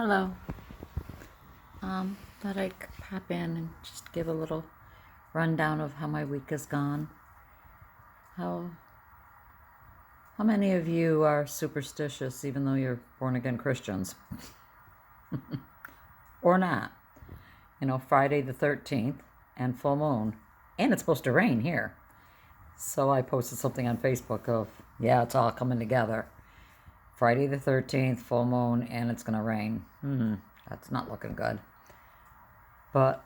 Hello. Thought I'd pop in and just give a little rundown of how my week has gone. How how many of you are superstitious even though you're born again Christians? Or not? Friday the 13th and full moon. And it's supposed to rain here. So I posted something on Facebook of, yeah, it's all coming together. Friday the 13th, full moon, and it's going to rain. That's not looking good. But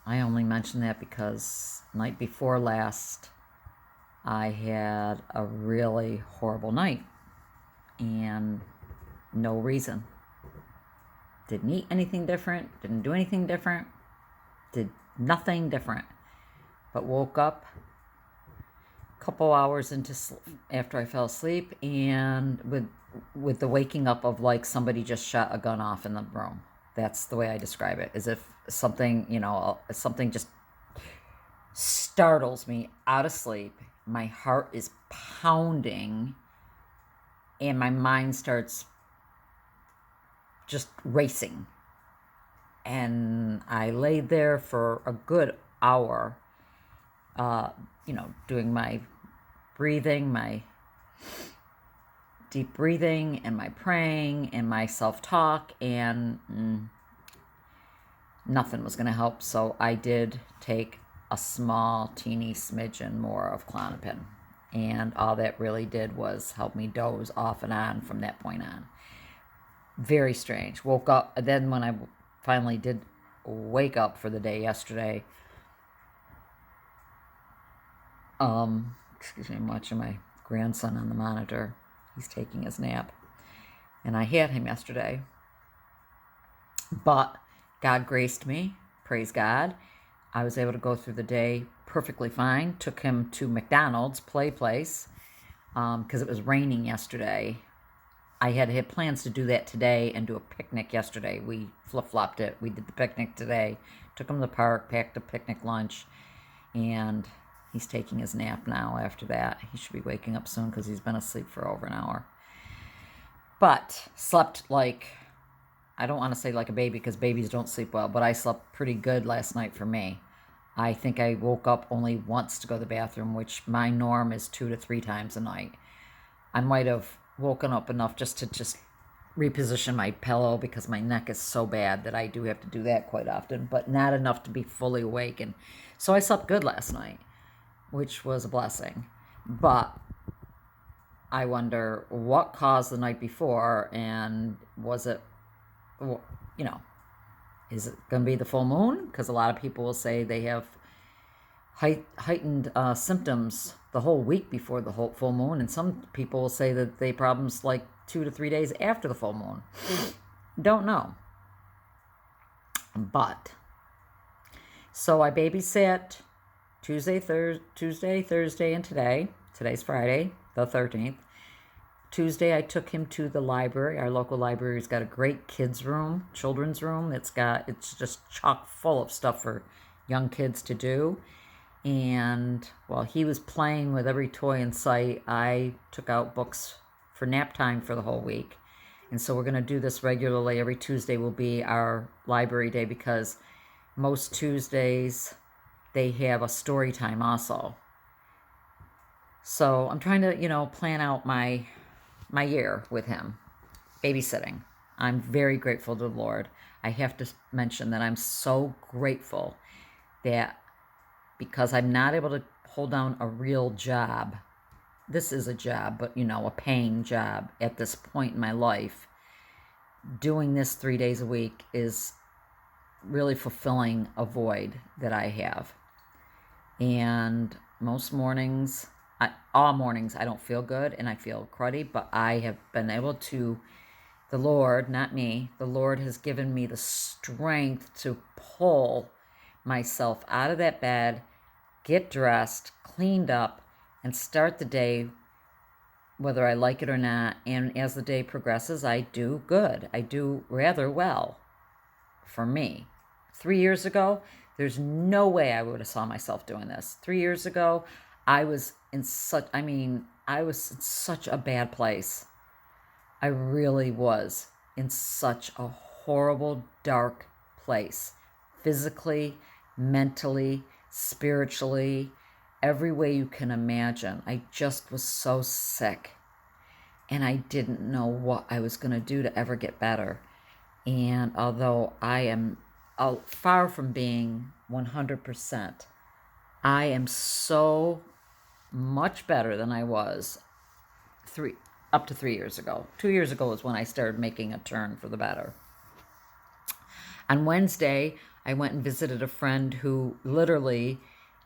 I only mention that because night before last, I had a really horrible night and no reason. Didn't eat anything different, didn't do anything different, did nothing different, but woke up a couple hours after I fell asleep, and with the waking up of like somebody just shot a gun off in the room. That's the way I describe it, as if something just startles me out of sleep. My heart is pounding and my mind starts just racing. And I laid there for a good hour, doing my breathing, my deep breathing, and my praying, and my self-talk, and nothing was going to help. So I did take a small, teeny smidgen more of Klonopin. And all that really did was help me doze off and on from that point on. Very strange. Woke up, then when I finally did wake up for the day yesterday, I'm watching my grandson on the monitor. He's taking his nap. And I had him yesterday. But God graced me. Praise God. I was able to go through the day perfectly fine. Took him to McDonald's play place because it was raining yesterday. I had plans to do that today and do a picnic yesterday. We flip-flopped it. We did the picnic today. Took him to the park, packed a picnic lunch, and he's taking his nap now after that. He should be waking up soon because he's been asleep for over an hour. But slept like, I don't want to say like a baby because babies don't sleep well, but I slept pretty good last night for me. I think I woke up only once to go to the bathroom, which my norm is 2 to 3 times a night. I might have woken up enough just to reposition my pillow because my neck is so bad that I do have to do that quite often, but not enough to be fully awake. And so I slept good last night, which was a blessing. But I wonder what caused the night before, and was it, is it going to be the full moon? Because a lot of people will say they have heightened symptoms the whole week before the whole full moon, and some people will say that they problems like 2 to 3 days after the full moon. Don't know. But so I babysat Tuesday, Thursday, and today. Today's Friday, the 13th. Tuesday, I took him to the library. Our local library's got a great kids' room, children's room. It's just chock full of stuff for young kids to do. And while he was playing with every toy in sight, I took out books for nap time for the whole week. And so we're going to do this regularly. Every Tuesday will be our library day because most Tuesdays they have a story time also. So I'm trying to, plan out my year with him, babysitting. I'm very grateful to the Lord. I have to mention that I'm so grateful that because I'm not able to hold down a real job. This is a job, but a paying job at this point in my life. Doing this 3 days a week is really fulfilling a void that I have. And most mornings, all mornings, I don't feel good and I feel cruddy, but I have been able to, the Lord, not me, the Lord has given me the strength to pull myself out of that bed, get dressed, cleaned up, and start the day whether I like it or not. And as the day progresses, I do good. I do rather well for me. 3 years ago, there's no way I would have saw myself doing this. 3 years ago, I was in such a bad place. I really was. in such a horrible, dark place, physically, mentally, spiritually, every way you can imagine. I just was so sick, and I didn't know what I was going to do to ever get better. And although I am far from being 100%, I am so much better than I was up to 3 years ago. 2 years ago was when I started making a turn for the better. On Wednesday, I went and visited a friend who literally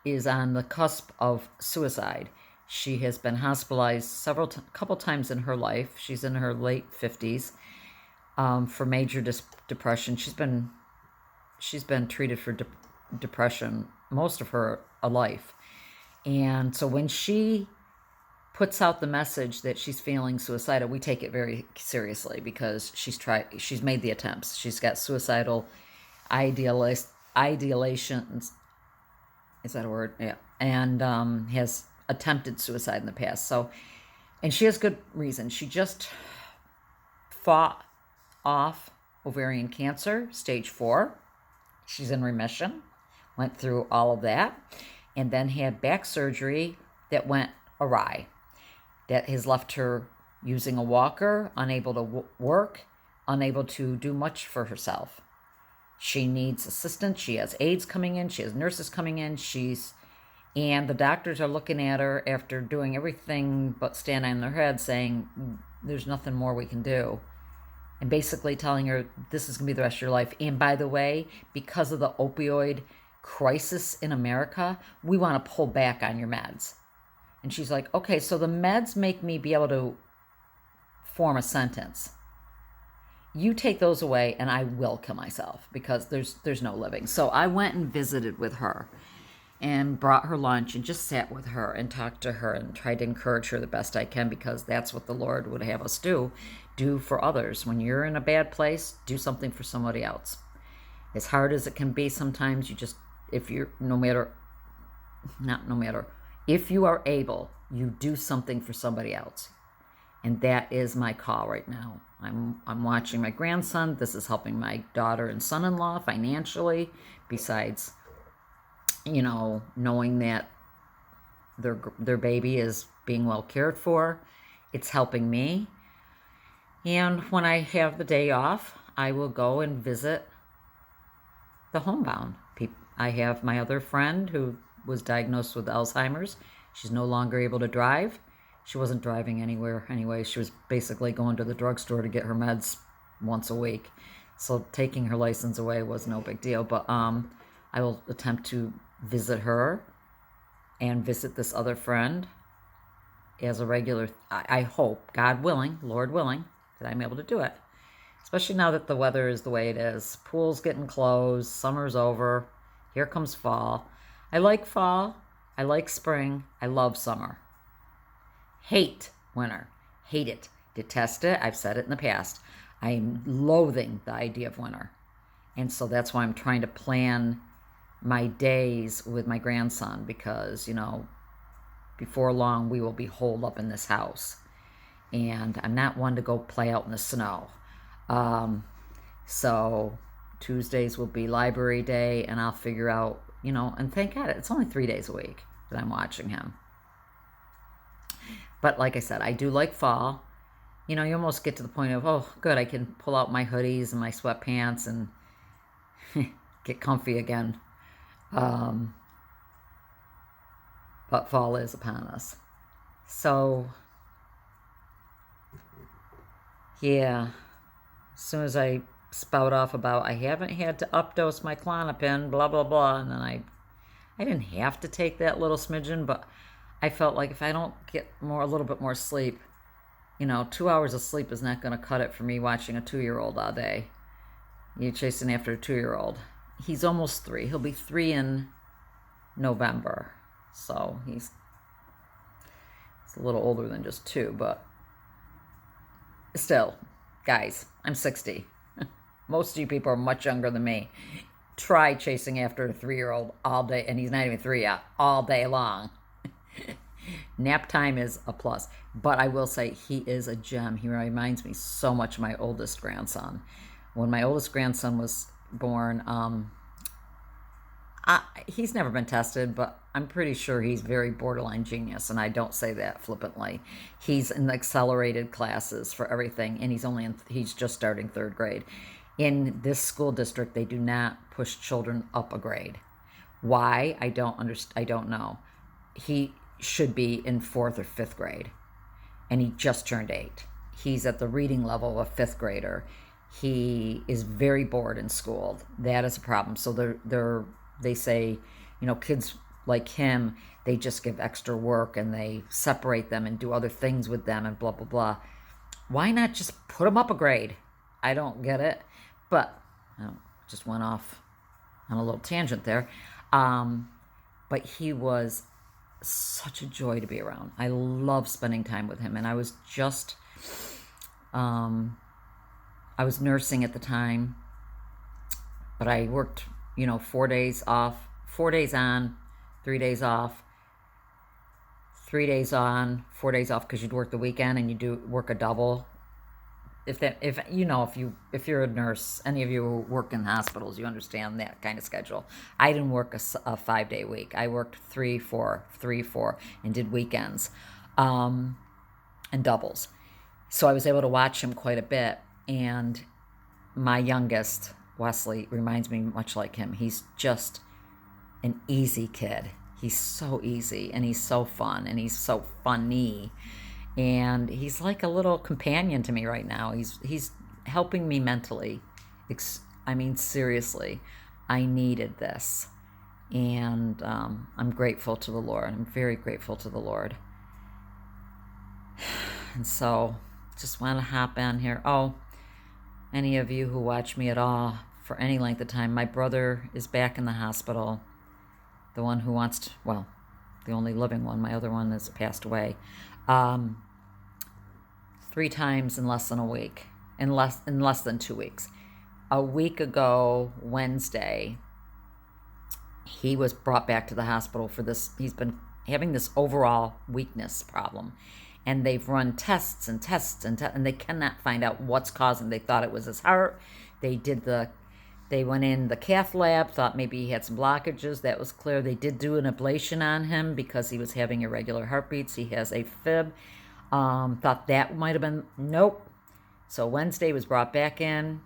is on the cusp of suicide. She has been hospitalized couple times in her life. She's in her late 50s for major depression. She's been treated for depression most of her life. And so when she puts out the message that she's feeling suicidal, we take it very seriously because she's made the attempts. She's got suicidal ideations. Is that a word? Yeah. And has attempted suicide in the past. So, and she has good reason. She just fought off ovarian cancer, stage 4. She's in remission, went through all of that, and then had back surgery that went awry. That has left her using a walker, unable to work, unable to do much for herself. She needs assistance. She has aides coming in. She has nurses coming in. And the doctors are looking at her after doing everything but stand on their head saying, there's nothing more we can do. And basically telling her, this is going to be the rest of your life. And by the way, because of the opioid crisis in America, we want to pull back on your meds. And she's like, okay, so the meds make me be able to form a sentence. You take those away and I will kill myself because there's no living. So I went and visited with her and brought her lunch and just sat with her and talked to her and tried to encourage her the best I can because that's what the Lord would have us do for others. When you're in a bad place, do something for somebody else. As hard as it can be sometimes, if you are able, you do something for somebody else. And that is my call right now. I'm watching my grandson. This is helping my daughter and son-in-law financially, besides, knowing that their baby is being well cared for. It's helping me. And when I have the day off, I will go and visit the homebound people. I have my other friend who was diagnosed with Alzheimer's. She's no longer able to drive. She wasn't driving anywhere anyway. She was basically going to the drugstore to get her meds once a week. So taking her license away was no big deal. But I will attempt to visit her and visit this other friend as a regular. I hope, God willing, Lord willing, that I'm able to do it. Especially now that the weather is the way it is. Pool's getting closed. Summer's over. Here comes fall. I like fall. I like spring. I love summer. Hate winter. Hate it. Detest it. I've said it in the past. I'm loathing the idea of winter. And so that's why I'm trying to plan my days with my grandson because, before long we will be holed up in this house. And I'm not one to go play out in the snow. So Tuesdays will be library day and I'll figure out, and thank God it's only 3 days a week that I'm watching him. But like I said, I do like fall. You almost get to the point of, oh, good, I can pull out my hoodies and my sweatpants and get comfy again. But fall is upon us. So, yeah, as soon as I spout off about I haven't had to updose my Klonopin, blah, blah, blah, and then I didn't have to take that little smidgen, but I felt like if I don't get a little bit more sleep, 2 hours of sleep is not going to cut it for me watching a 2-year-old all day. You're chasing after a 2-year-old. He's almost 3. He'll be 3 in November. So he's a little older than just 2, but still, guys, I'm 60. Most of you people are much younger than me. Try chasing after a 3-year-old all day, and he's not even 3 yet, all day long. Nap time is a plus. But I will say he is a gem. He reminds me so much of my oldest grandson. When my oldest grandson was born, he's never been tested, but I'm pretty sure he's very borderline genius, and I don't say that flippantly. He's in the accelerated classes for everything, and he's just starting third grade. In this school district, they do not push children up a grade. Why? I don't know. He should be in fourth or fifth grade, and he just turned 8. He's at the reading level of a fifth grader. He is very bored in school. That is a problem. So they say, kids like him, they just give extra work and they separate them and do other things with them and blah, blah, blah. Why not just put them up a grade? I don't get it. But I just went off on a little tangent there. But he was such a joy to be around. I love spending time with him. And I was I was nursing at the time, but I worked, 4 days off, 4 days on, 3 days off, 3 days on, 4 days off, because you'd work the weekend and you do work a double. If you're a nurse, any of you who work in hospitals, you understand that kind of schedule. I didn't work a 5-day week. I worked 3, 4, 3, 4, and did weekends, and doubles. So I was able to watch him quite a bit. And my youngest, Wesley, reminds me much like him. He's just an easy kid. He's so easy, and he's so fun, and he's so funny. And he's like a little companion to me right now. He's helping me mentally. Seriously, I needed this. And I'm grateful to the Lord. I'm very grateful to the Lord. And so just want to hop on here. Oh, any of you who watch me at all for any length of time, my brother is back in the hospital. The one who the only living one. My other one has passed away. 3 times in less than a week, in less than 2 weeks. A week ago, Wednesday, he was brought back to the hospital for this. He's been having this overall weakness problem. And they've run tests and tests and they cannot find out what's causing. They thought it was his heart. They went in the cath lab, thought maybe he had some blockages. That was clear. They did do an ablation on him because he was having irregular heartbeats. He has AFib. Thought that might have been, nope. So Wednesday was brought back in.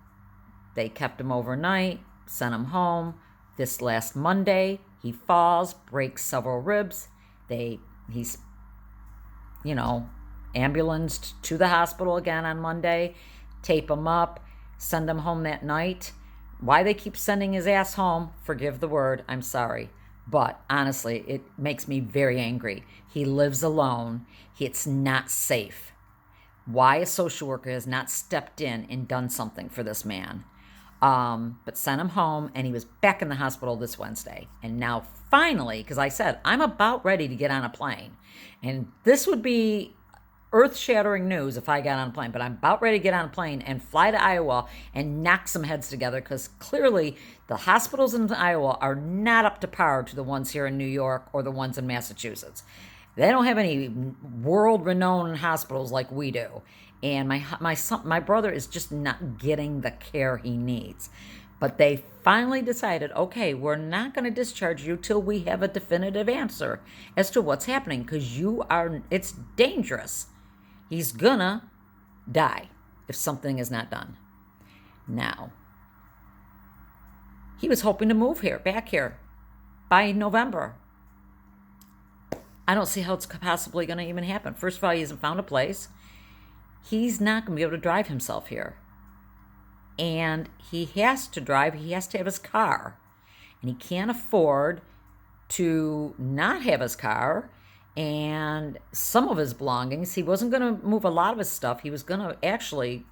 They kept him overnight, sent him home. This last Monday, he falls, breaks several ribs. He's ambulanced to the hospital again on Monday, tape him up, send him home that night. Why they keep sending his ass home, forgive the word, I'm sorry. But honestly, it makes me very angry. He lives alone. It's not safe. Why a social worker has not stepped in and done something for this man. But sent him home, and he was back in the hospital this Wednesday. And now finally, because I said, I'm about ready to get on a plane. And this would be earth-shattering news if I got on a plane. But I'm about ready to get on a plane and fly to Iowa and knock some heads together, because clearly the hospitals in Iowa are not up to par to the ones here in New York or the ones in Massachusetts. They don't have any world-renowned hospitals like we do. And my brother is just not getting the care he needs. But they finally decided, okay, we're not going to discharge you till we have a definitive answer as to what's happening, because it's dangerous. He's gonna die if something is not done. Now, he was hoping to move back here, by November. I don't see how it's possibly going to even happen. First of all, he hasn't found a place. He's not going to be able to drive himself here. And he has to drive. He has to have his car. And he can't afford to not have his car and some of his belongings. He wasn't going to move a lot of his stuff. He was going to actually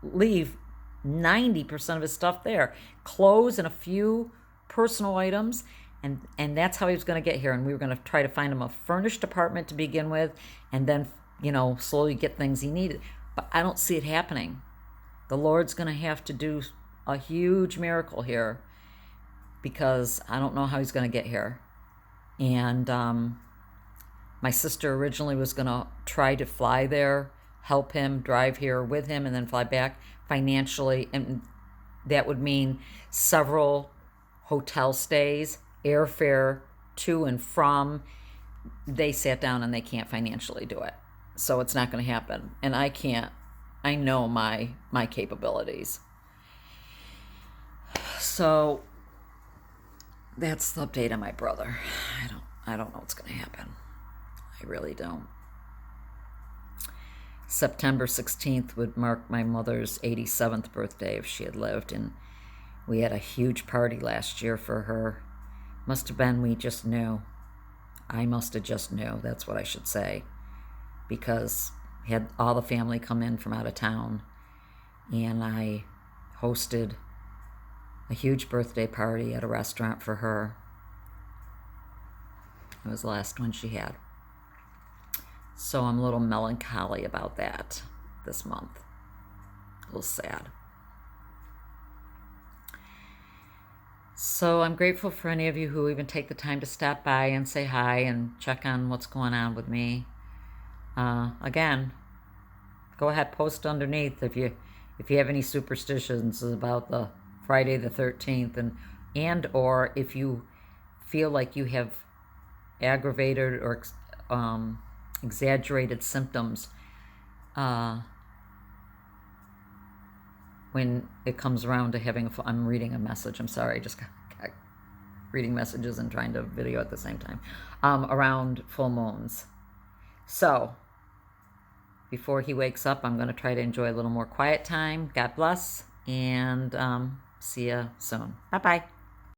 leave 90% of his stuff there. Clothes and a few personal items. And that's how he was going to get here. And we were going to try to find him a furnished apartment to begin with, and then, slowly get things he needed. But I don't see it happening. The Lord's going to have to do a huge miracle here, because I don't know how he's going to get here. And My sister originally was going to try to fly there, help him, drive here with him, and then fly back financially. And that would mean several hotel stays, airfare to and from. They sat down and they can't financially do it. So it's not going to happen. And I can't. I know my capabilities. So that's the update on my brother. I don't know what's going to happen. I really don't. September 16th would mark my mother's 87th birthday if she had lived, and we had a huge party last year for her. Must have been we just knew. I must have just knew, that's what I should say, because we had all the family come in from out of town, and I hosted a huge birthday party at a restaurant for her. It was the last one she had. So I'm a little melancholy about that this month. A little sad. So I'm grateful for any of you who even take the time to stop by and say hi and check on what's going on with me. Again, go ahead, post underneath if you have any superstitions about the Friday the 13th, and or if you feel like you have aggravated or exaggerated symptoms when it comes around to having I'm reading a message. I'm sorry, I just got reading messages and trying to video at the same time. Around full moons. So before he wakes up, I'm going to try to enjoy a little more quiet time. God bless, and see you soon. Bye-bye.